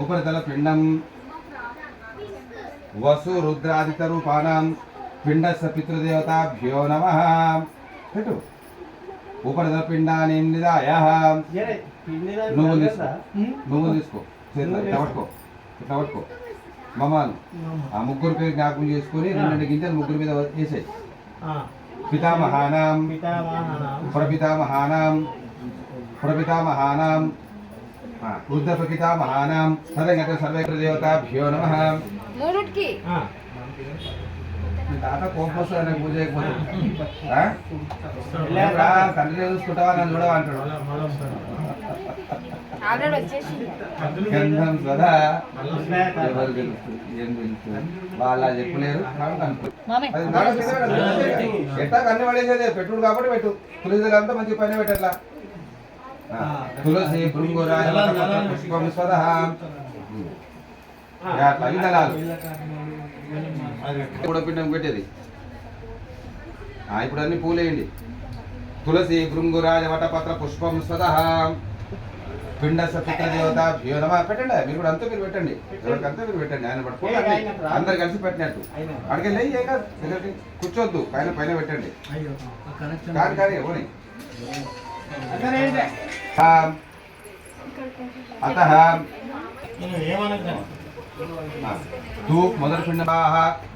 ఉపరితల పిండం వసు రుద్రాదిత రూపాణం పిండస్య పితృదేవతాభ్యో నమః. పెట్టు. ఉపరితల పిండాన్ని నిదాయ. నువ్వు తీసుకో ఇట్లా పట్టుకో మమ్మల్ని ఆ ముగ్గురు పేరు జ్ఞాపకం చేసుకుని రెండు గింజలు ముగ్గురు మీద వేసాయి. పితామహానాం ప్రపితామహానాం వృద్ధ ప్రపితామహానాం సర్వే దేవతాభ్యో నమః. తాత కోపం వస్తుంది పూజ చేయకపోతే. తండ్రి చూసుకుంటావా నన్ను చూడవా అంటాడు. గంధం సదా ఎవరు తెలుసు ఏం తెలుసు వాళ్ళ చెప్పలేరు. ఎట్టా కన్ను పడేసేదే పెట్టుడు కాబట్టి పెట్టు. తులసి అంతా మంచి పైన పెట్టట్లా. తులసి భృంగురాజ పుష్పం స్వదః అవిదలాలు పిండం పెట్టేది. ఇప్పుడు అన్ని పూలేయండి. తులసి భృంగురాజ వటపత్ర పుష్పం స్వదః పిండస్య పితృదేవతాభ్యో నమః. పెట్టండి మీరు కూడా అంతా మీరు పెట్టండి. ఎవరికంతా మీరు పెట్టండి. ఆయన పట్టుకోండి అందరు కలిసి పెట్టినట్టు. అడిగెళ్ళి ఏం కాదు కూర్చోద్దు పైన పెట్టండి. కానీ ఎవరి అతః ధూప్ మొదటి పిండ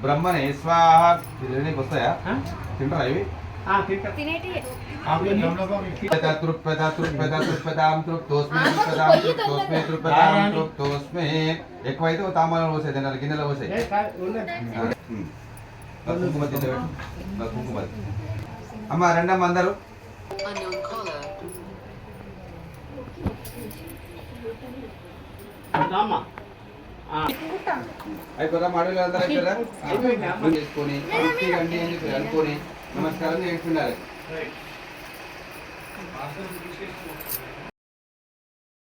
బ్రహ్మణే స్వాహ. ఇది వస్తాయా తింటారా ఇవి? ఎక్కువైతే తాంబాలం పోసాయి తినాలి గిన్నెలో పోసాయి. కుంకుమ అమ్మ రెండమ్మ అందరూ అయిపోతా మాడలు అందరూ చేసుకొని రండి అని చెప్పి అనుకొని నమస్కారం చేస్తుండాలి.